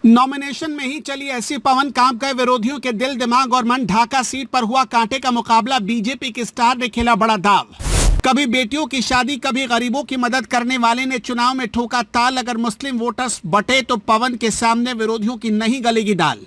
Nomination में ही चली ऐसी पवन काम गए विरोधियों के दिल दिमाग और मन। ढाका सीट पर हुआ कांटे का मुकाबला। बीजेपी के स्टार ने खेला बड़ा दाव। कभी बेटियों की शादी, कभी गरीबों की मदद करने वाले ने चुनाव में ठोका ताल। अगर मुस्लिम वोटर्स बटे तो पवन के सामने विरोधियों की नहीं गलेगी दाल।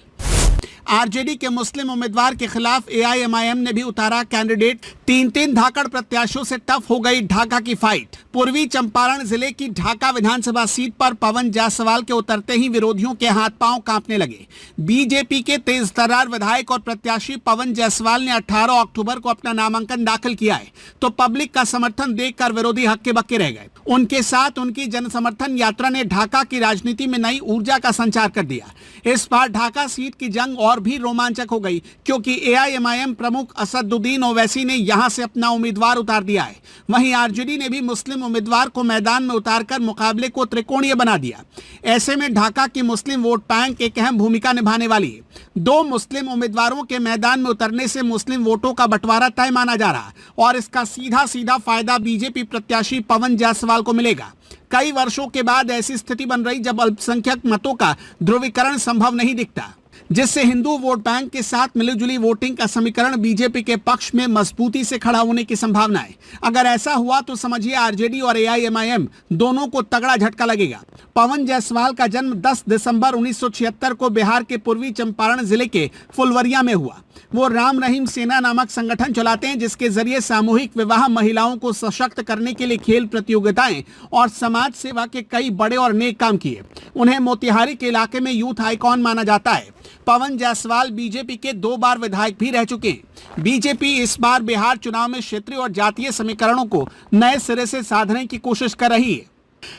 आरजेडी के मुस्लिम उम्मीदवार के खिलाफ एआईएमआईएम ने भी उतारा कैंडिडेट। तीन धाकड़ प्रत्याशियों से टफ हो गई ढाका की फाइट। पूर्वी चंपारण जिले की ढाका विधानसभा सीट पर पवन जायसवाल के उतरते ही विरोधियों के हाथ पांव कांपने लगे। बीजेपी के तेजतर्रार विधायक और प्रत्याशी पवन जायसवाल ने 18 अक्टूबर को अपना नामांकन दाखिल किया है, तो पब्लिक का समर्थन देखकर विरोधी हक्के बक्के रह गए। उनके साथ उनकी जनसमर्थन यात्रा ने ढाका की राजनीति में नई ऊर्जा का संचार कर दिया। इस बार ढाका सीट की जंग और भी रोमांचक हो गई, क्योंकि एआईएमआईएम प्रमुख असदुद्दीन ओवैसी ने यहां से अपना उम्मीदवार उतार दिया है। वहीं आरजेडी ने भी मुस्लिम उम्मीदवार को मैदान में उतारकर मुकाबले को त्रिकोणीय बना दिया। ऐसे में ढाका की मुस्लिम वोट बैंक एक अहम भूमिका निभाने वाली है। दो मुस्लिम उम्मीदवारों के मैदान में उतरने से मुस्लिम वोटों का बंटवारा तय माना जा रहा, और इसका सीधा फायदा बीजेपी प्रत्याशी पवन जायसवाल को मिलेगा। कई वर्षों के बाद ऐसी स्थिति बन रही जब अल्पसंख्यक मतों का ध्रुवीकरण संभव नहीं दिखता, जिससे हिंदू वोट बैंक के साथ मिलीजुली वोटिंग का समीकरण बीजेपी के पक्ष में मजबूती से खड़ा होने की संभावना है। अगर ऐसा हुआ तो समझिए आरजेडी और एआईएमआईएम दोनों को तगड़ा झटका लगेगा। पवन जायसवाल का जन्म 10 दिसंबर 1976 को बिहार के पूर्वी चंपारण जिले के फुलवरिया में हुआ। वो राम रहीम सेना नामक संगठन चलाते हैं, जिसके जरिए सामूहिक विवाह, महिलाओं को सशक्त करने के लिए खेल प्रतियोगिताएं और समाज सेवा के कई बड़े और नेक काम किए। उन्हें मोतिहारी के इलाके में यूथ आइकॉन माना जाता है। पवन जायसवाल बीजेपी के 2 बार विधायक भी रह चुके हैं। बीजेपी इस बार बिहार चुनाव में क्षेत्रीय और जातीय समीकरणों को नए सिरे से साधने की कोशिश कर रही है।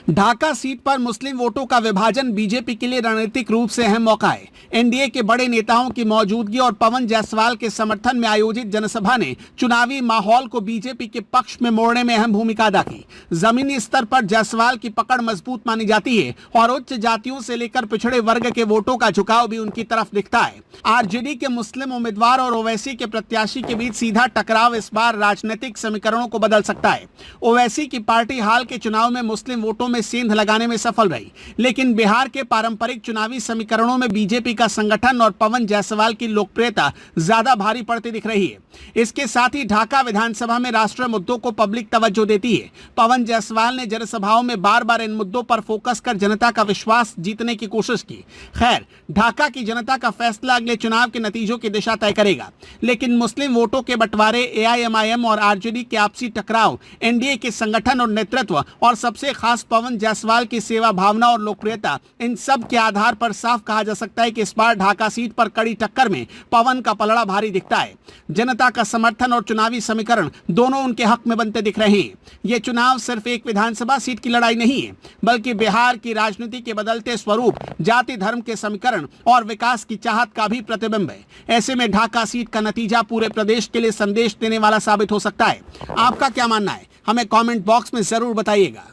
ढाका सीट पर मुस्लिम वोटों का विभाजन बीजेपी के लिए रणनीतिक रूप से अहम मौका है। एनडीए के बड़े नेताओं की मौजूदगी और पवन जायसवाल के समर्थन में आयोजित जनसभा ने चुनावी माहौल को बीजेपी के पक्ष में मोड़ने में अहम भूमिका अदा की। जमीनी स्तर पर जायसवाल की पकड़ मजबूत मानी जाती है, और उच्च जातियों से लेकर पिछड़े वर्ग के वोटों का झुकाव भी उनकी तरफ दिखता है। आरजेडी के मुस्लिम उम्मीदवार और ओवैसी के प्रत्याशी के बीच सीधा टकराव इस बार राजनीतिक समीकरणों को बदल सकता है। ओवैसी की पार्टी हाल के चुनाव में मुस्लिम वोटों में सेंध लगाने में सफल रही, लेकिन बिहार के पारंपरिक चुनावी समीकरणों में बीजेपी का संगठन और पवन जायसवाल की लोकप्रियता ज्यादा भारी पड़ती दिख रही है। इसके साथ ही ढाका विधानसभा में राष्ट्रीय मुद्दों को पब्लिक तवज्जो देती है। पवन जायसवाल ने जनसभाओं में बार इन मुद्दों पर फोकस कर जनता का विश्वास जीतने की कोशिश की। खैर, ढाका की जनता का फैसला अगले चुनाव के नतीजों की दिशा तय करेगा, लेकिन मुस्लिम वोटों के बंटवारे, एआईएमआईएम और आरजेडी के आपसी टकराव, एनडीए के संगठन और नेतृत्व, और सबसे खास पवन जायसवाल की सेवा भावना और लोकप्रियता, इन सब के आधार पर साफ कहा जा सकता है कि इस बार ढाका सीट पर कड़ी टक्कर में पवन का पलड़ा भारी दिखता है। जनता का समर्थन और चुनावी समीकरण दोनों उनके हक में बनते दिख रहे हैं। ये चुनाव सिर्फ एक विधानसभा सीट की लड़ाई नहीं है, बल्कि बिहार की राजनीति के बदलते स्वरूप, जाति धर्म के समीकरण और विकास की चाहत का भी प्रतिबिंब है। ऐसे में ढाका सीट का नतीजा पूरे प्रदेश के लिए संदेश देने वाला साबित हो सकता है। आपका क्या मानना है? हमें कमेंट बॉक्स में जरूर बताइएगा।